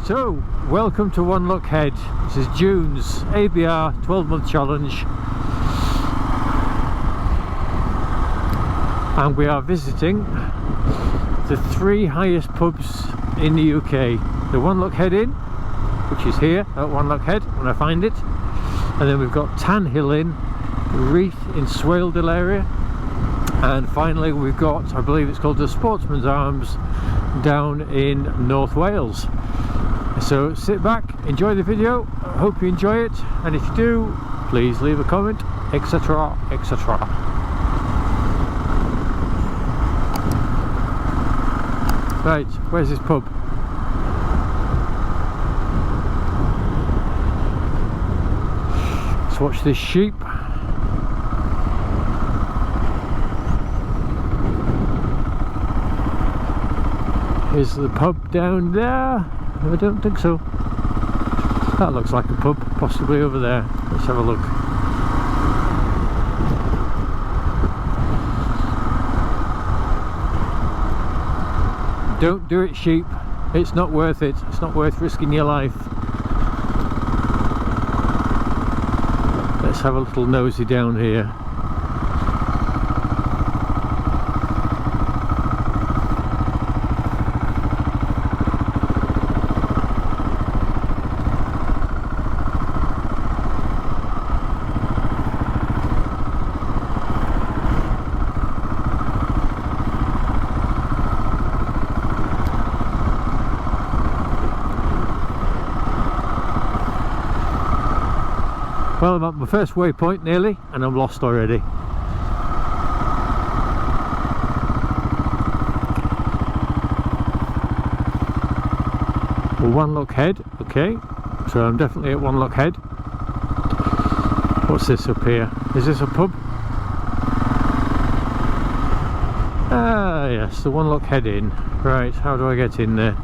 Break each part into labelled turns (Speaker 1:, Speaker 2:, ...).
Speaker 1: So, welcome to Wanlock Head. This is June's ABR 12-month challenge. And we are visiting the three highest pubs in the UK. The Wanlock Head Inn, which is here at Wanlock Head when I find it. And then we've got Tanhill Inn, Reeth in Swaledale area. And finally we've got, I believe it's called the Sportsman's Arms, down in North Wales. So sit back, enjoy the video, I hope you enjoy it, and if you do, please leave a comment, etc, etc. Right, where's this pub? Let's watch this sheep. Is the pub down there? I don't think so. That looks like a pub, possibly over there. Let's have a look. Don't do it, sheep. It's not worth it. It's not worth risking your life. Let's have a little nosy down here. Well, I'm at my first waypoint nearly, and I'm lost already. Well, Wanlock Head, okay, so I'm definitely at Wanlock Head. What's this up here? Is this a pub? Ah, yes, the Wanlock Head Inn. Right, how do I get in there?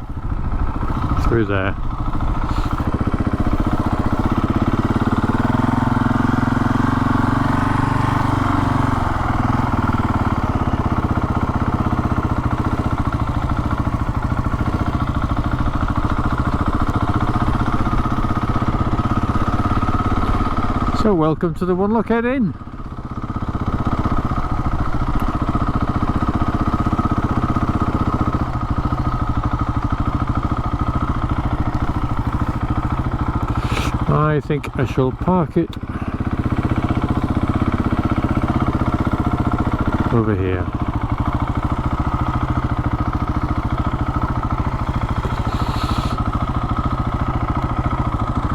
Speaker 1: Through there. So welcome to the Wanlock Head Inn. I think I shall park it over here.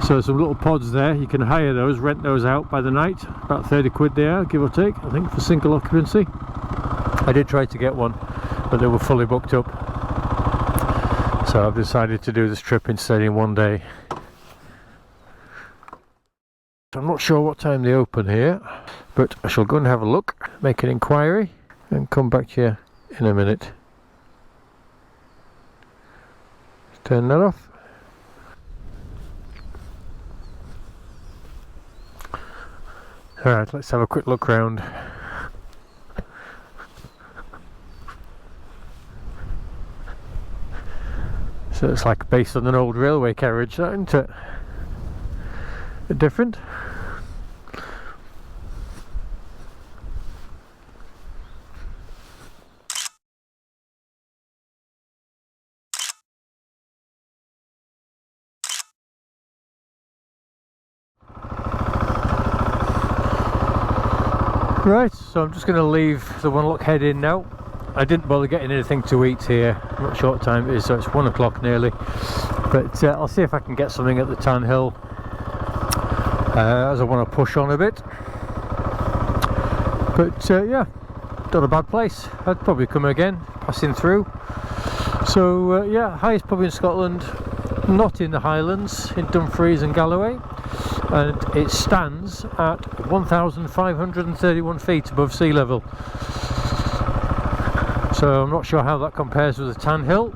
Speaker 1: So some little pods there, you can hire those, rent those out by the night, about 30 quid they are, give or take, I think, for single occupancy. I did try to get one, but they were fully booked up. So I've decided to do this trip instead in one day. I'm not sure what time they open here, but I shall go and have a look, make an inquiry, and come back to you in a minute. Turn that off. Alright, let's have a quick look round. So it's like based on an old railway carriage, isn't it? A bit different. Right, so I'm just going to leave the Wanlock Head Inn now. I didn't bother getting anything to eat here. I'm not sure what time it is, so it's 1 o'clock nearly. But I'll see if I can get something at the Tanhill, as I want to push on a bit. But yeah, not a bad place. I'd probably come again, passing through. So yeah, highest pub in Scotland, not in the Highlands, in Dumfries and Galloway. And it stands at 1,531 feet above sea level. So I'm not sure how that compares with the Tanhill.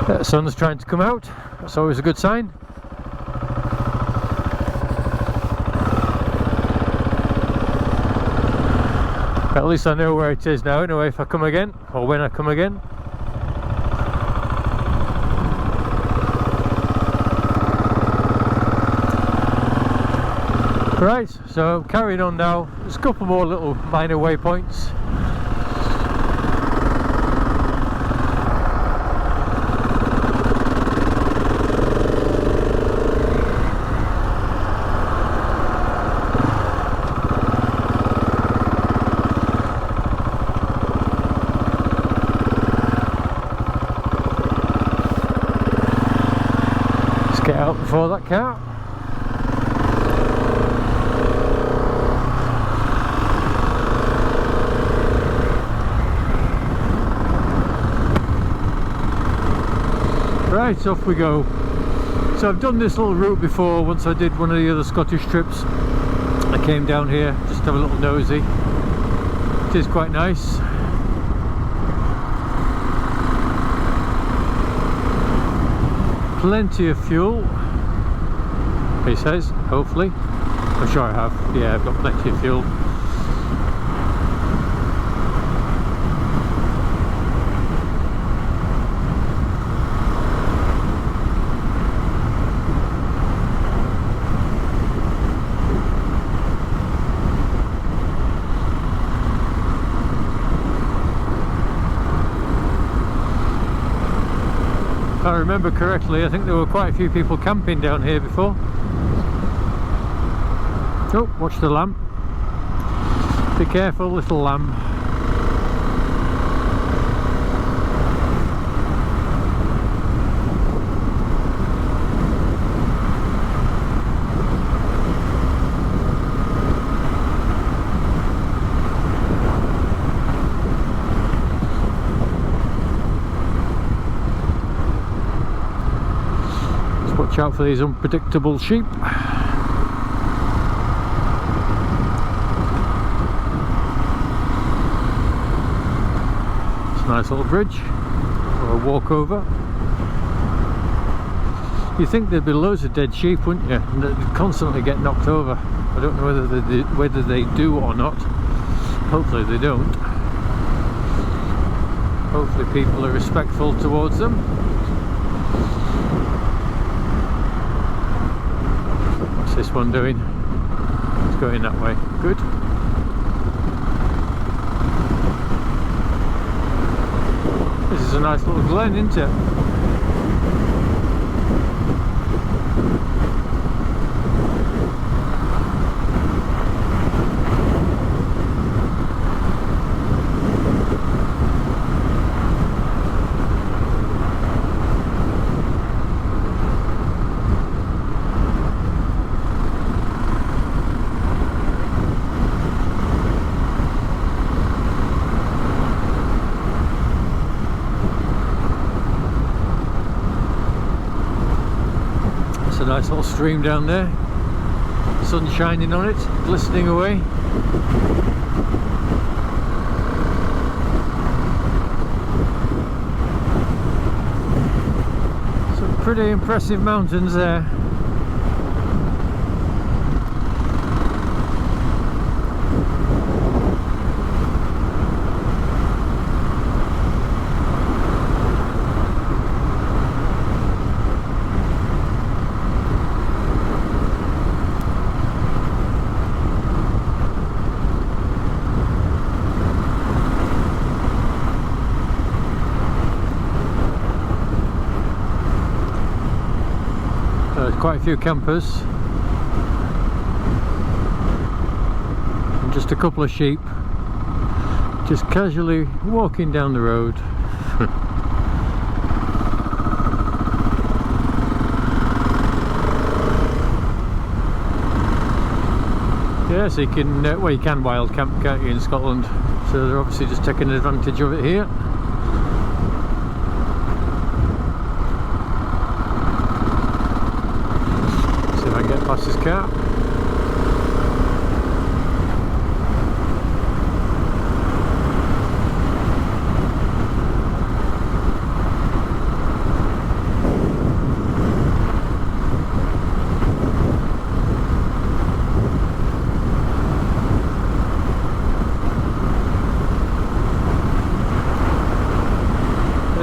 Speaker 1: The sun's trying to come out, that's always a good sign. At least I know where it is now anyway if I come again, or when I come again. Right, so carrying on now. There's a couple more little minor waypoints. Let's get out before that car. Right, off we go. So I've done this little route before. Once I did one of the other Scottish trips, I came down here just to have a little nosy. It is quite nice. Plenty of fuel, he says, hopefully. I'm sure I have. Yeah, I've got plenty of fuel. If I remember correctly, I think there were quite a few people camping down here before. Oh, watch the lamb. Be careful, little lamb. Watch out for these unpredictable sheep. It's a nice little bridge, or a walkover. You'd think there'd be loads of dead sheep, wouldn't you? And they'd constantly get knocked over. I don't know whether they do or not. Hopefully they don't. Hopefully people are respectful towards them. This one doing? It's going that way. Good. This is a nice little glen, isn't it? Nice little stream down there, sun shining on it, glistening away. Some pretty impressive mountains there. Quite a few campers and just a couple of sheep just casually walking down the road. Yeah, so you can well, you can wild camp, can't you, in Scotland, so they're obviously just taking advantage of it here. Past his car.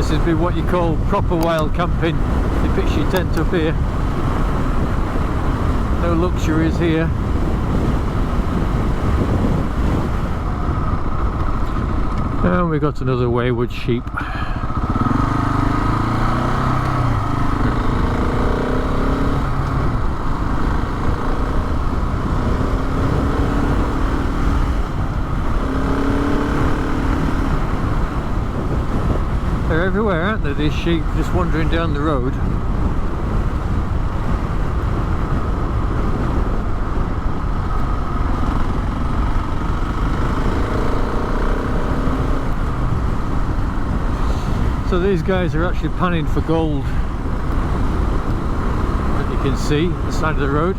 Speaker 1: This would be what you call proper wild camping. You pitch your tent up here. No luxuries here. And we got another wayward sheep. They're everywhere, aren't they, these sheep, just wandering down the road. So these guys are actually panning for gold, as you can see, at the side of the road.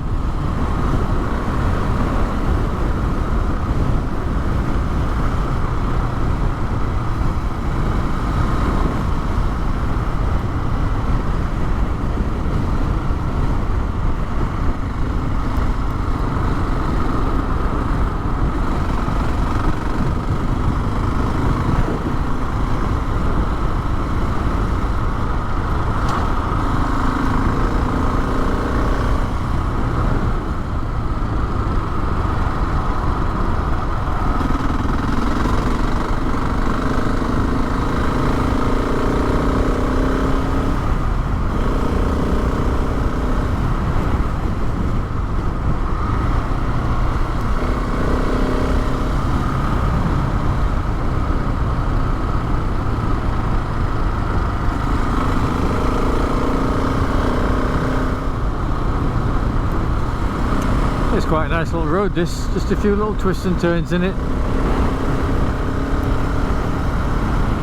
Speaker 1: It's quite a nice little road, this, just a few little twists and turns in it.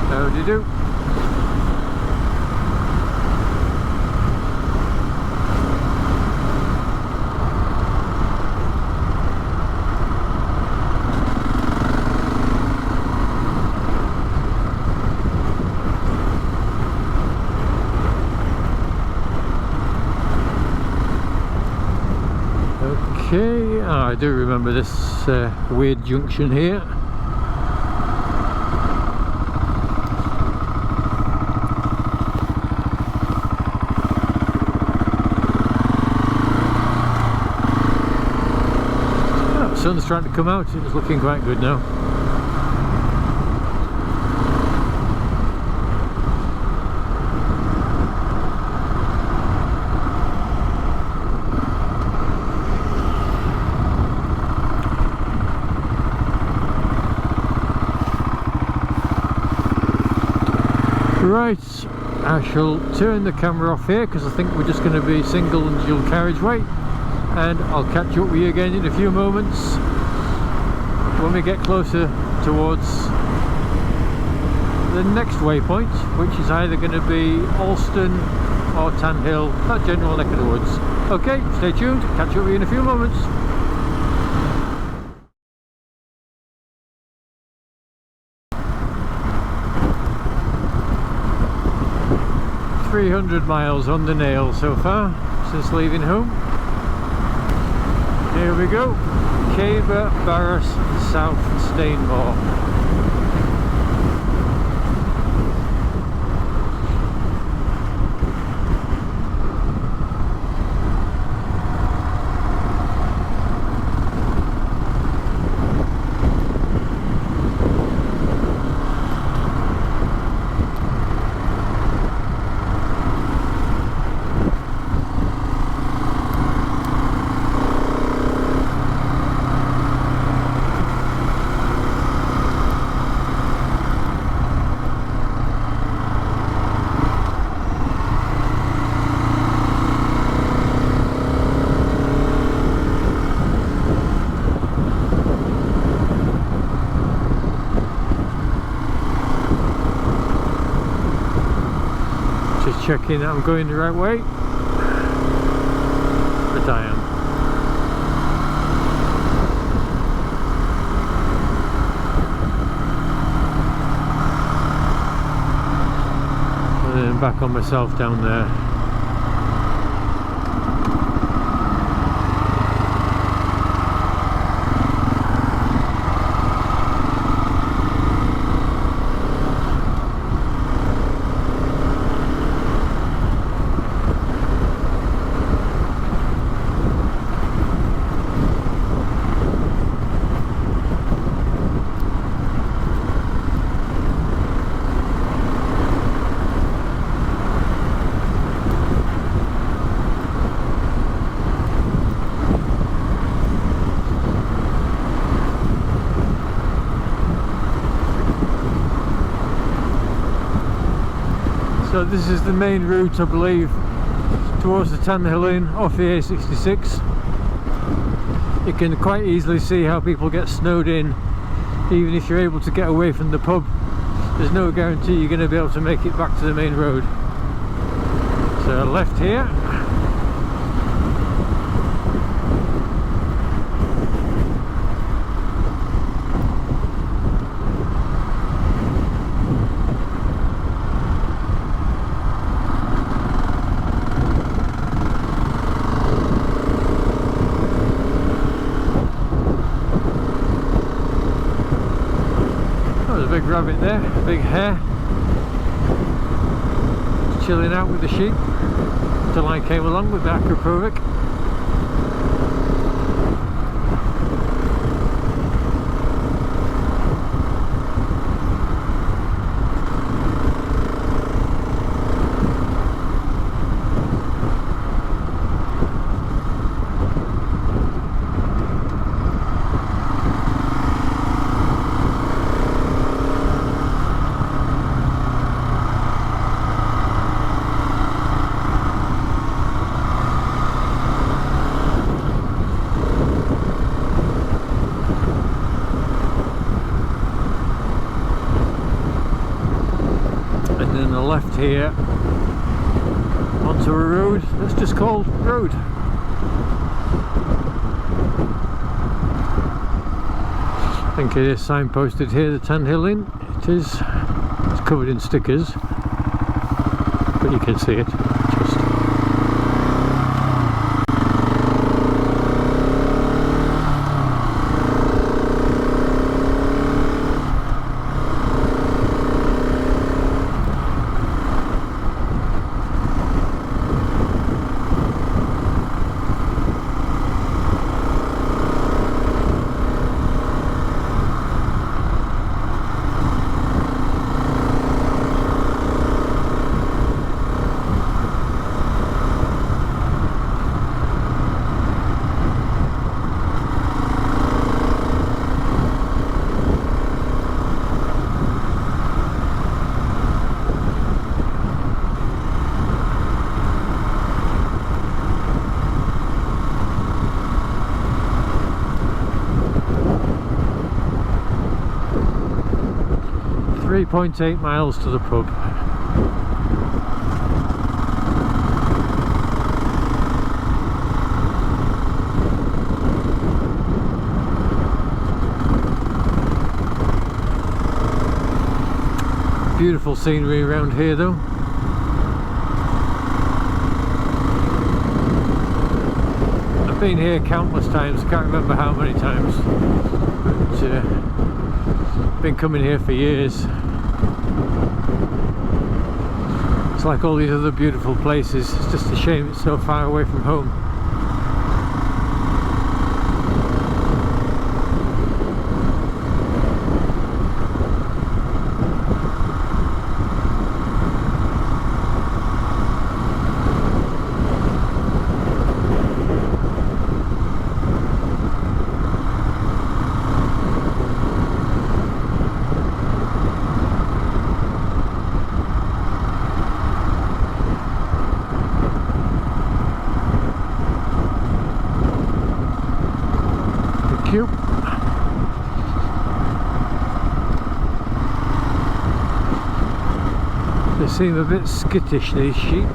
Speaker 1: How do you do? Okay, I do remember this weird junction here. Oh, the sun's trying to come out, it's looking quite good now. Right, I shall turn the camera off here because I think we're just going to be single and dual carriageway, and I'll catch up with you again in a few moments when we get closer towards the next waypoint, which is either going to be Alston or Tanhill, that general neck of the woods. Okay, stay tuned, catch up with you in a few moments. 300 miles on the nail so far since leaving home. Here we go, Caver, Barras, South Stainmore. Checking that I'm going the right way, but I am. And then back on myself down there. So this is the main route, I believe, towards the Tanhill Inn off the A66. You can quite easily see how people get snowed in. Even if you're able to get away from the pub, there's no guarantee you're going to be able to make it back to the main road. So left here. Big rabbit there, a big hare, chilling out with the sheep until I came along with the aquaprovic. Left here onto a road that's just called road. I think it is signposted here, the Tanhill Inn. It is. It's covered in stickers, but you can see it. Just 3.8 miles to the pub. Beautiful scenery around here though. I've been here countless times, I can't remember how many times, but been coming here for years. It's like all these other beautiful places, it's just a shame it's so far away from home. They seem a bit skittish, these sheep.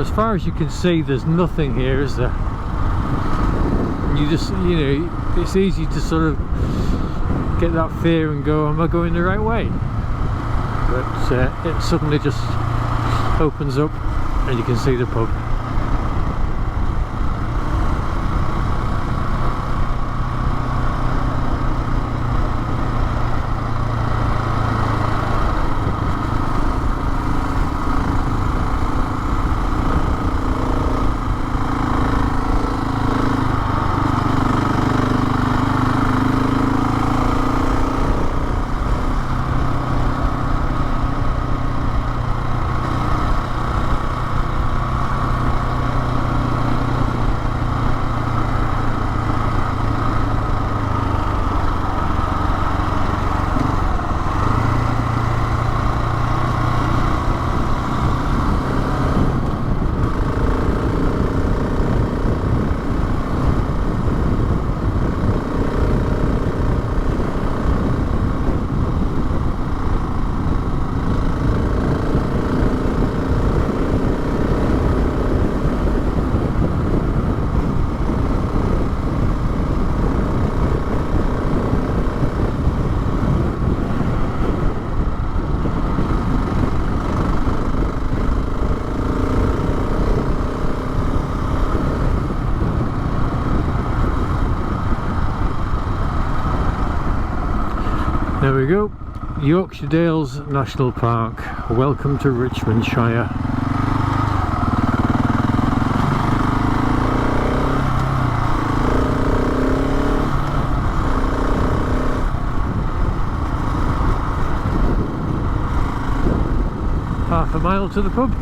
Speaker 1: as far as you can see, there's nothing here, is there? You just, you know, it's easy to sort of get that fear and go, am I going the right way? But it suddenly just opens up and you can see the pub. There we go, Yorkshire Dales National Park. Welcome to Richmond Shire. Half a mile to the pub.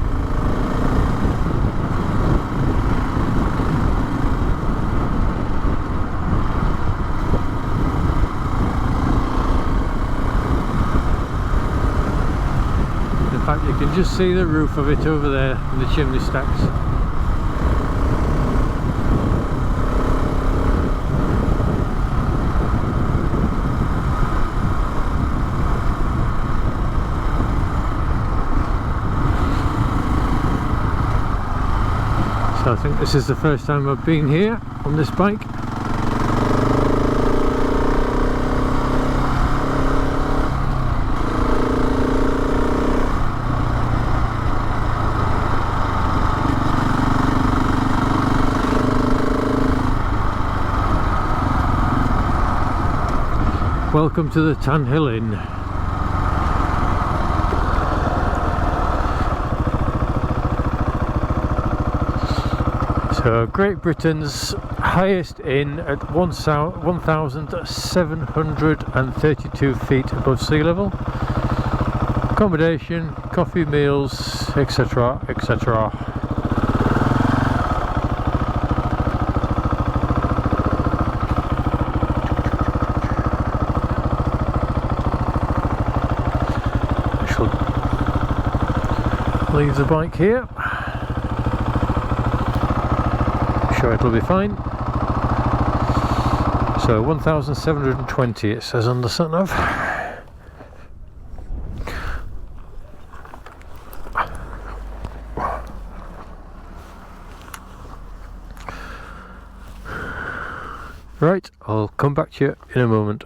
Speaker 1: You can just see the roof of it over there and the chimney stacks. So I think this is the first time I've been here on this bike. Welcome to the Tanhill Inn. So Great Britain's highest inn at 1,732 feet above sea level. Accommodation, coffee, meals, etc, etc. Leave the bike here. Sure it'll be fine. So 1,720 it says on the sat nav. Right, I'll come back to you in a moment.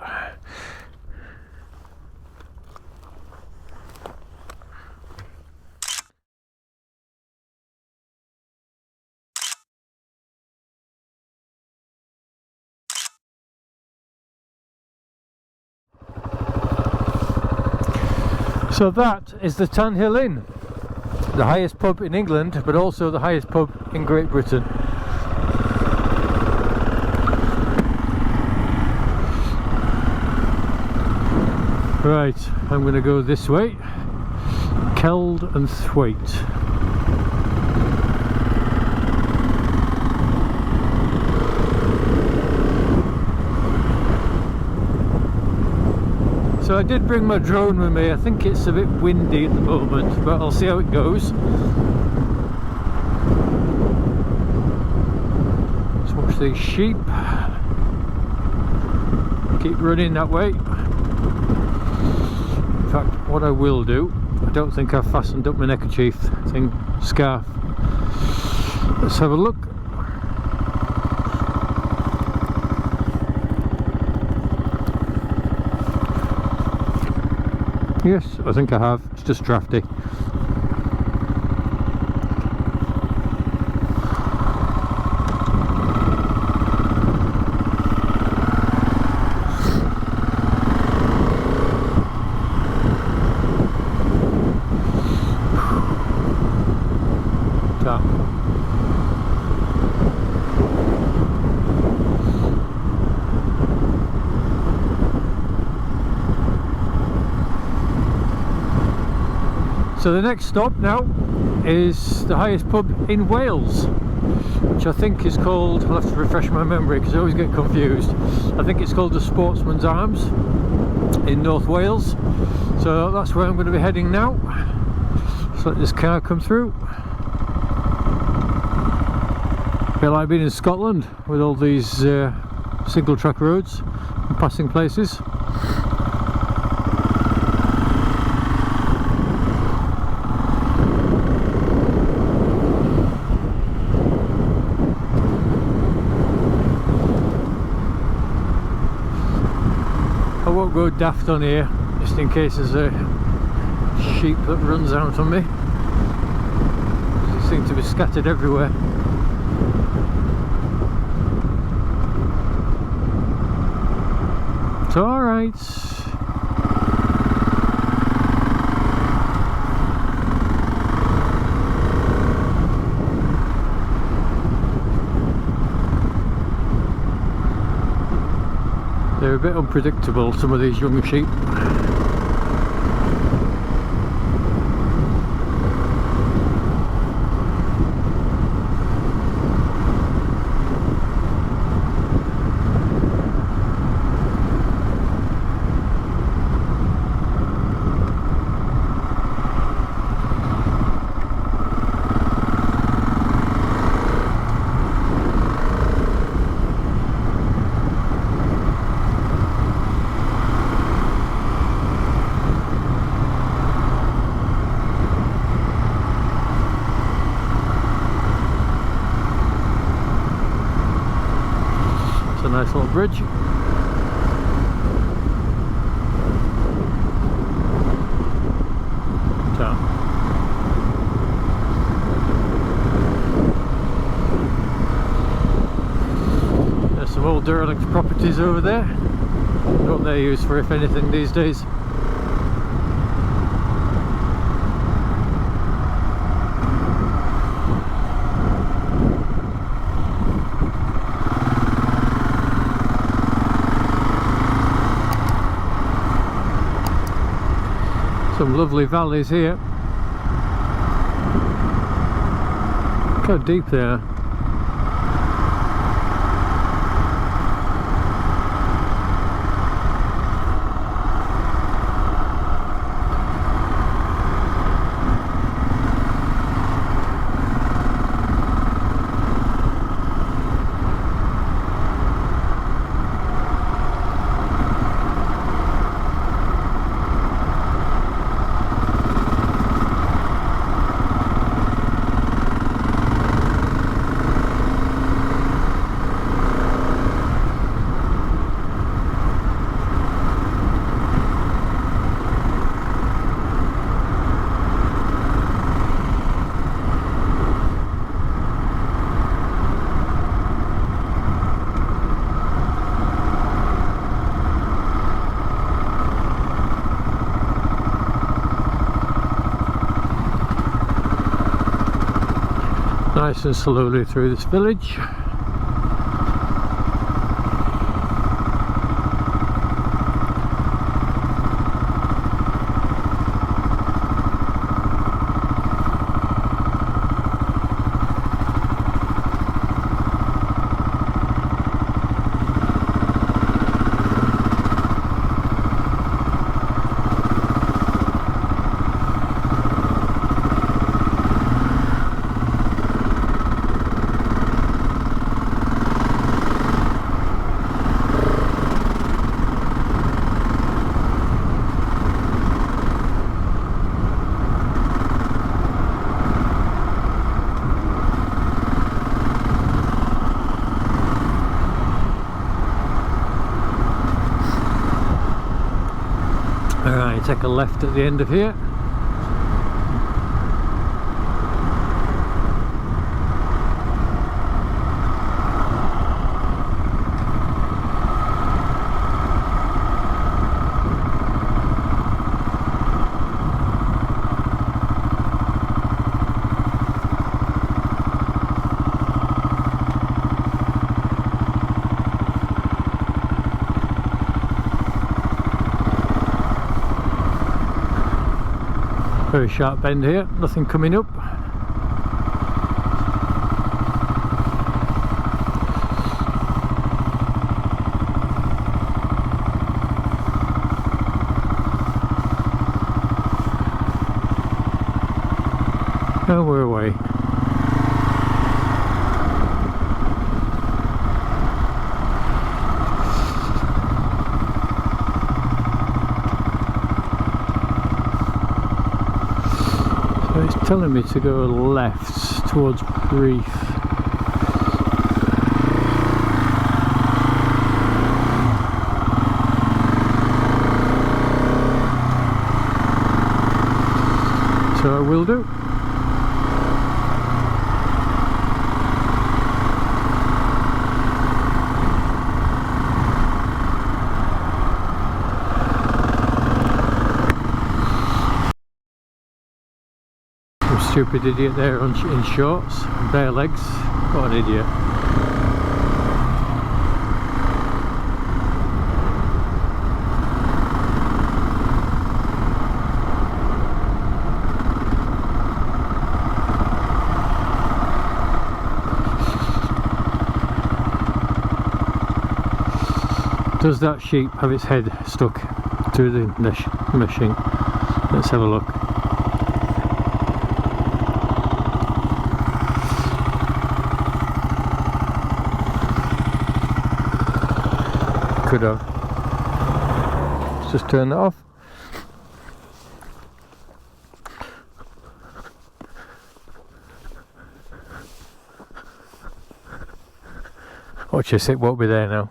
Speaker 1: So that is the Tanhill Inn, the highest pub in England, but also the highest pub in Great Britain. Right, I'm going to go this way, Keld and Thwaite. So I did bring my drone with me. I think it's a bit windy at the moment, but I'll see how it goes. Let's watch these sheep. Keep running that way. In fact, what I will do, I don't think I've fastened up my neckerchief thing, scarf. Let's have a look. Yes, I think I have. It's just drafty. So the next stop now is the highest pub in Wales, which I think is called, I'll have to refresh my memory because I always get confused. I think it's called the Sportsman's Arms in North Wales. So that's where I'm going to be heading now. Let's let this car come through. A bit like being in Scotland with all these single track roads and passing places. I won't go daft on here, just in case there's a sheep that runs out on me. They seem to be scattered everywhere. It's alright. They're a bit unpredictable, some of these young sheep. Nice little bridge. There's some old derelict properties over there. What they're used for, if anything, these days. Some lovely valleys here. Look how deep they are. Nice and slowly through this village. take a left at the end of here. Very sharp bend here, nothing coming up. Oh, we're away. It's telling me to go left towards Reef. So I will do. Stupid idiot there in shorts and bare legs. What an idiot. Does that sheep have its head stuck to the machine? Let's have a look. Could have. Let's just turn that off. Watch this, it won't be there now.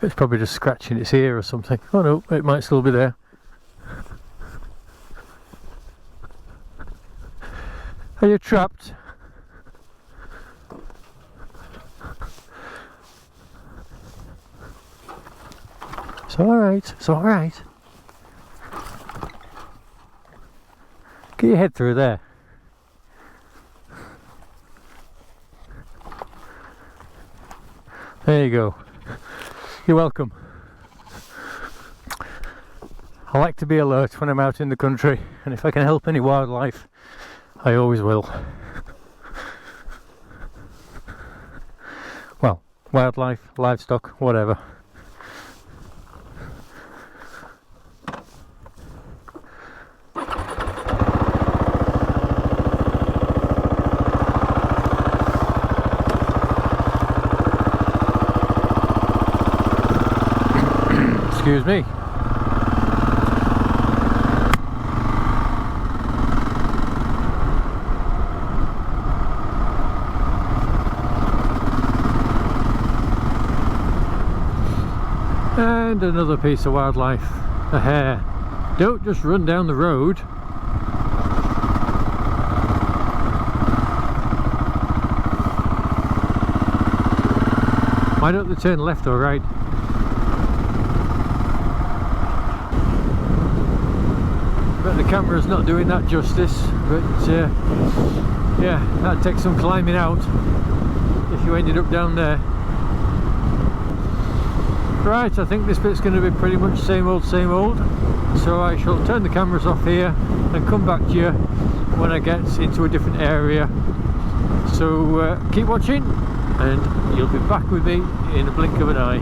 Speaker 1: It's probably just scratching its ear or something. Oh no, it might still be there. Are you trapped? It's alright, it's alright. Get your head through there. There you go. You're welcome. I like to be alert when I'm out in the country, and if I can help any wildlife, I always will. Well, wildlife, livestock, whatever. Excuse me. And another piece of wildlife, a hare. Don't just run down the road. Why don't they turn left or right? But the camera's not doing that justice, but yeah, that'd take some climbing out if you ended up down there. Right, I think this bit's going to be pretty much same old, so I shall turn the cameras off here and come back to you when I get into a different area. So keep watching and you'll be back with me in a blink of an eye.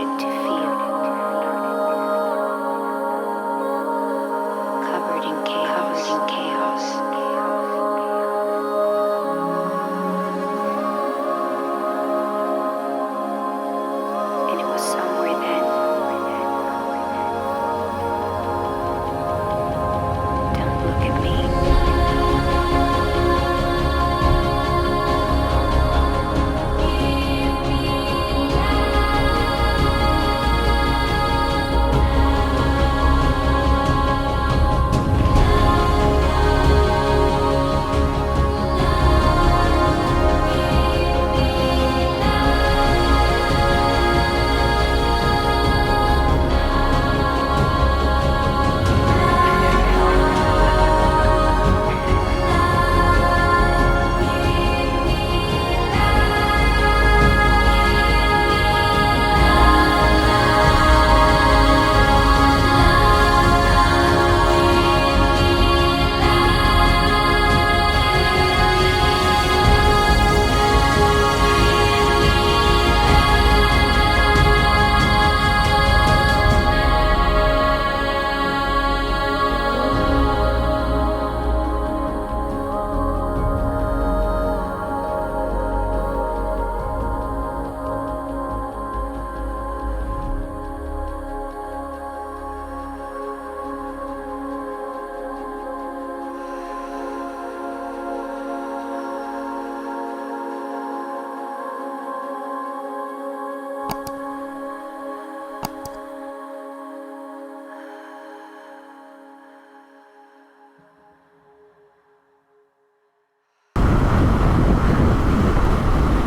Speaker 2: started to feel covered in chaos. And it was somewhere then. Don't look at me.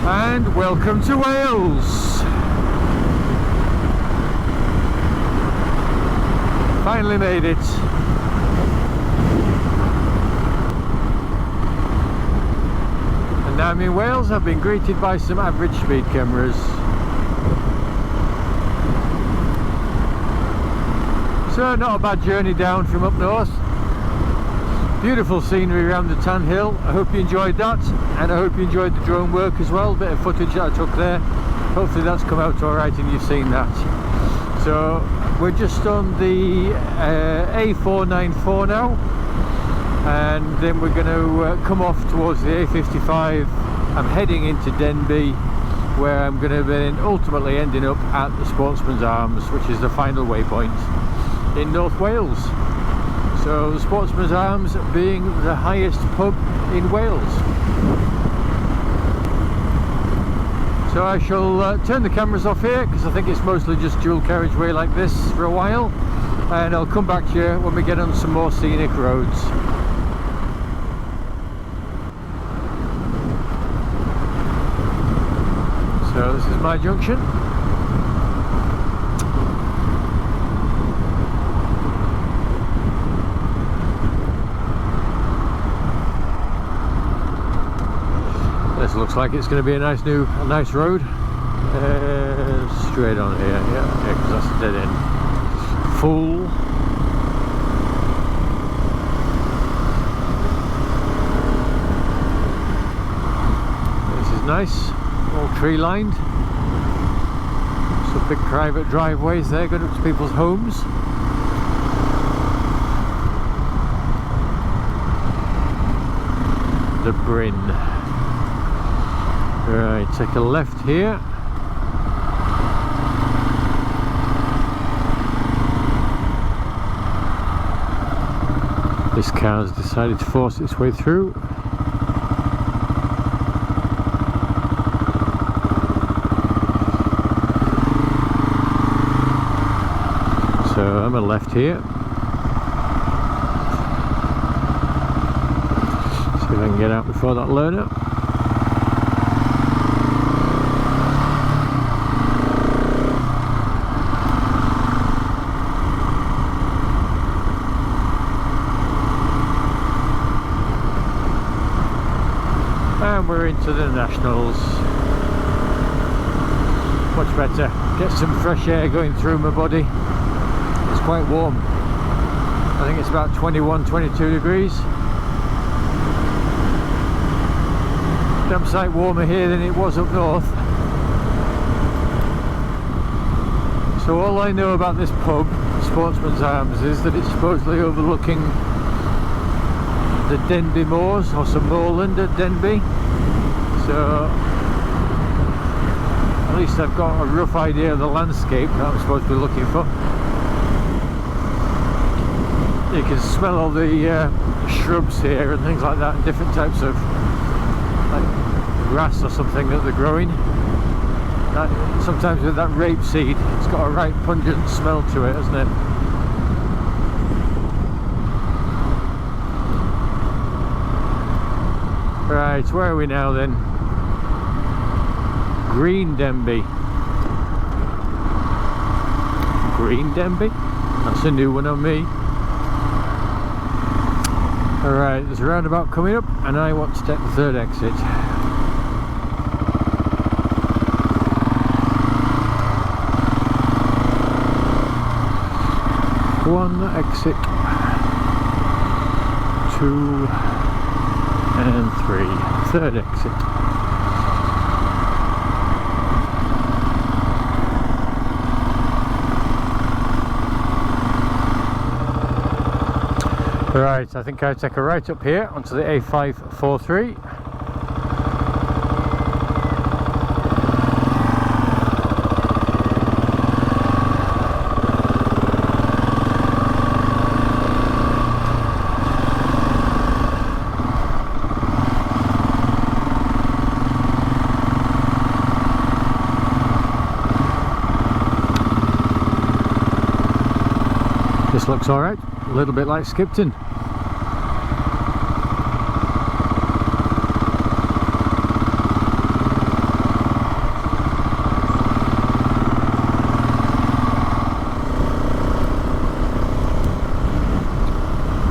Speaker 1: And welcome to Wales. Finally made it. And now I'm in Wales. I've been greeted by some average speed cameras. So not a bad journey down from up north. Beautiful scenery around the Tanhill. I hope you enjoyed that, and I hope you enjoyed the drone work as well. Bit of footage that I took there. Hopefully that's come out alright and you've seen that. So we're just on the A494 now, and then we're going to come off towards the A55. I'm heading into Denbigh, where I'm going to then ultimately ending up at the Sportsman's Arms, which is the final waypoint in North Wales. So the Sportsman's Arms being the highest pub in Wales. So I shall turn the cameras off here, because I think it's mostly just dual carriageway like this for a while, and I'll come back to you when we get on some more scenic roads. So this is my junction. This looks like it's going to be a nice road. Straight on here, yeah, because that's a dead end. Full. This is nice, all tree lined. Some big private driveways there going up to people's homes. The Bryn. Right, take a left here. This car's decided to force its way through. So I'm a left here. See if I can get out before that learner. And we're into the Nationals. Much better. Get some fresh air going through my body. It's quite warm. I think it's about 21-22 degrees. Damn sight warmer here than it was up north. So all I know about this pub, Sportsman's Arms, is that it's supposedly overlooking the Denby Moors, or some moorland at Denby. So at least I've got a rough idea of the landscape that I'm supposed to be looking for. You can smell all the shrubs here and things like that, and different types of like grass or something that they're growing. Sometimes with that rapeseed, it's got a right pungent smell to it, hasn't it? Right, where are we now then? Green Denby. Green Denby? That's a new one on me. Alright, there's a roundabout coming up and I want to take the third exit. One exit, 2 and 3, third exit. Right, I think I take a right up here onto the A543. This looks alright, a little bit like Skipton.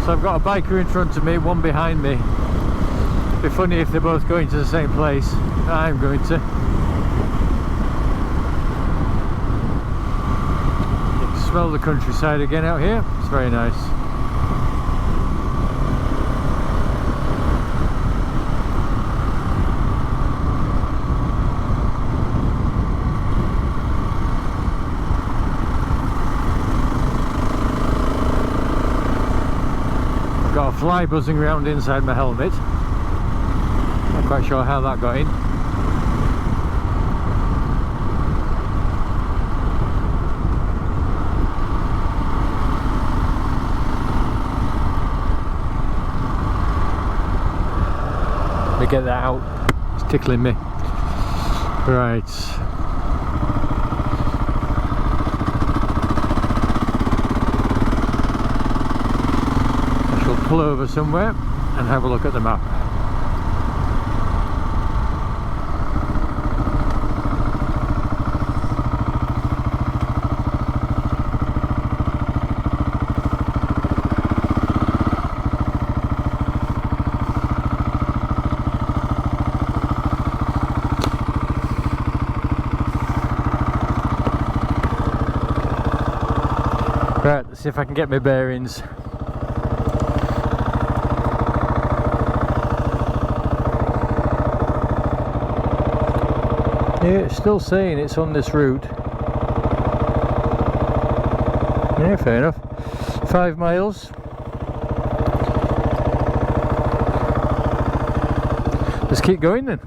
Speaker 1: So I've got a biker in front of me, one behind me. It'd be funny if they're both going to the same place. I'm going to. You can smell the countryside again out here. It's very nice. Got a fly buzzing around inside my helmet. Not quite sure how that got in. Let me get that out. It's tickling me. Right. Pull over somewhere and have a look at the map. Right, let's see if I can get my bearings. Yeah, it's still saying it's on this route. Yeah, fair enough. 5 miles. Let's keep going then.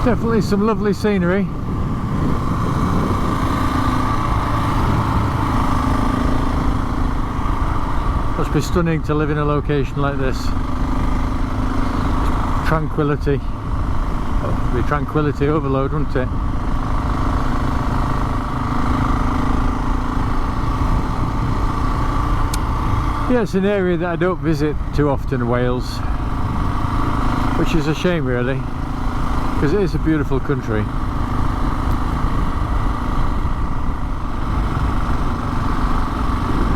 Speaker 1: Definitely some lovely scenery. Must be stunning to live in a location like this. Tranquility. Oh, it'd be tranquility overload, wouldn't it? Yeah, it's an area that I don't visit too often, Wales, which is a shame really, because it is a beautiful country.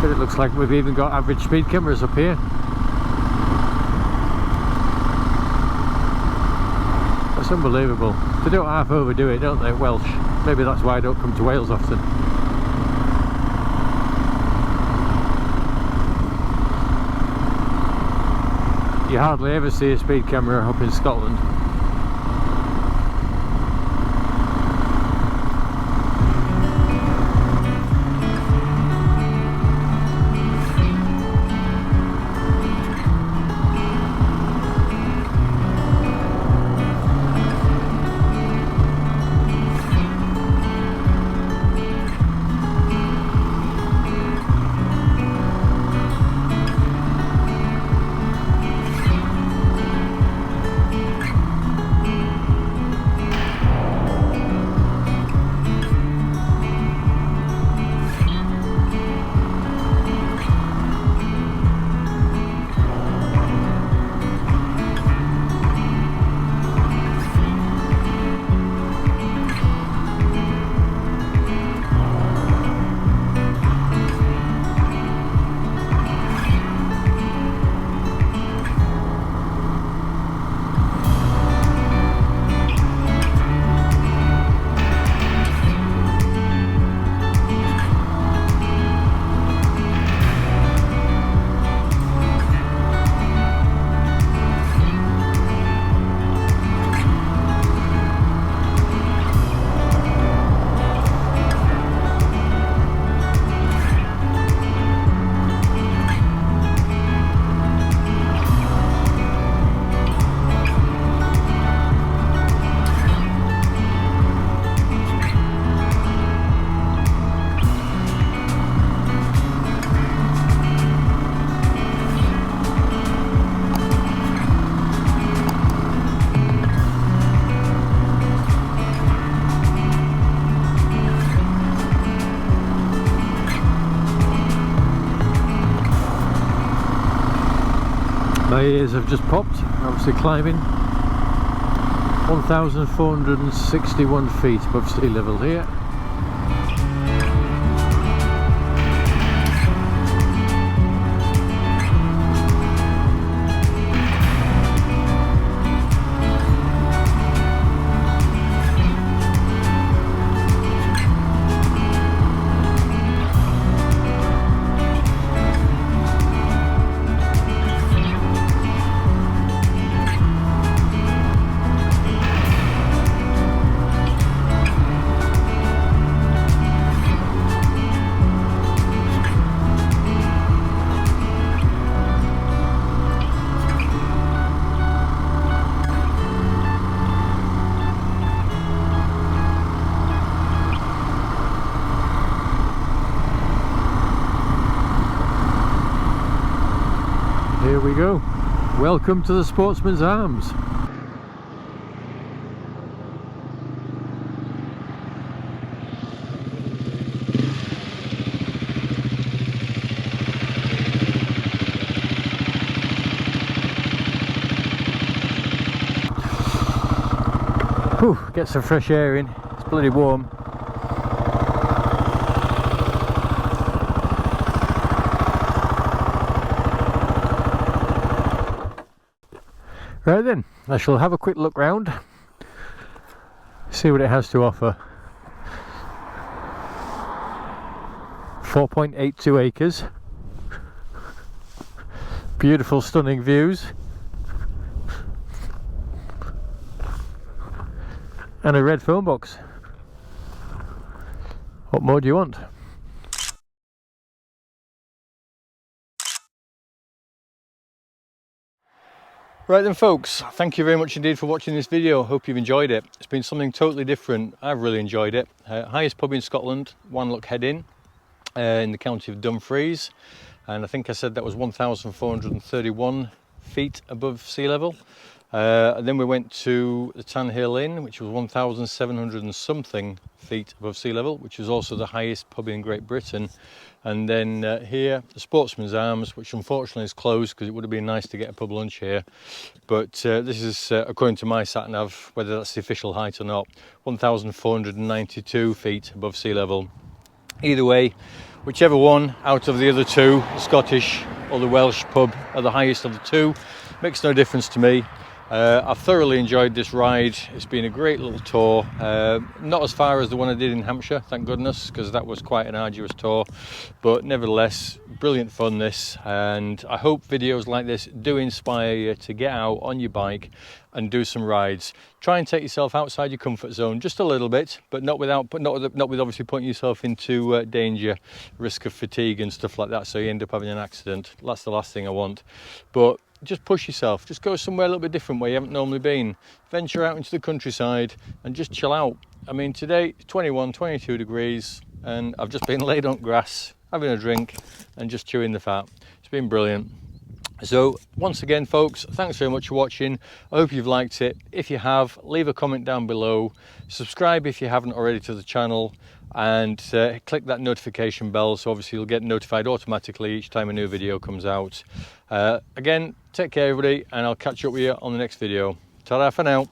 Speaker 1: But it looks like we've even got average speed cameras up here. It's unbelievable. They don't half overdo it, don't they, Welsh? Maybe that's why I don't come to Wales often. You hardly ever see a speed camera up in Scotland. My ears have just popped, obviously climbing 1,461 feet above sea level here. Here we go. Welcome to the Sportsman's Arms. Whew, get some fresh air in. It's bloody warm. Right then, I shall have a quick look round, see what it has to offer. 4.82 acres, beautiful stunning views, and a red phone box. What more do you want? Right then folks, thank you very much indeed for watching this video. Hope you've enjoyed it. It's been something totally different. I've really enjoyed it. Highest pub in Scotland, Wanlock Head Inn, in the county of Dumfries, and I think I said that was 1,431 feet above sea level. And then we went to the Tanhill Inn, which was 1,700 and something feet above sea level, which is also the highest pub in Great Britain. And then here, the Sportsman's Arms, which unfortunately is closed because it would have been nice to get a pub lunch here. But this is, according to my sat-nav, whether that's the official height or not, 1,492 feet above sea level. Either way, whichever one out of the other two, the Scottish or the Welsh pub, are the highest of the two, makes no difference to me.
Speaker 3: I've thoroughly enjoyed this ride. It's been a great little tour. Not as far as the one I did in Hampshire, thank goodness, because that was quite an arduous tour. But nevertheless, brilliant fun this. And I hope videos like this do inspire you to get out on your bike and do some rides. Try and take yourself outside your comfort zone just a little bit, but not with obviously putting yourself into danger, risk of fatigue and stuff like that, so you end up having an accident. That's the last thing I want. But just push yourself, just go somewhere a little bit different where you haven't normally been. Venture out into the countryside and just chill out. I mean, today 21, 22 degrees and I've just been laid on grass, having a drink and just chewing the fat. It's been brilliant. So once again, folks, thanks very much for watching. I hope you've liked it. If you have, leave a comment down below. Subscribe if you haven't already to the channel, and click that notification bell so obviously you'll get notified automatically each time a new video comes out. Again, take care everybody, and I'll catch up with you on the next video. Ta-ra for now.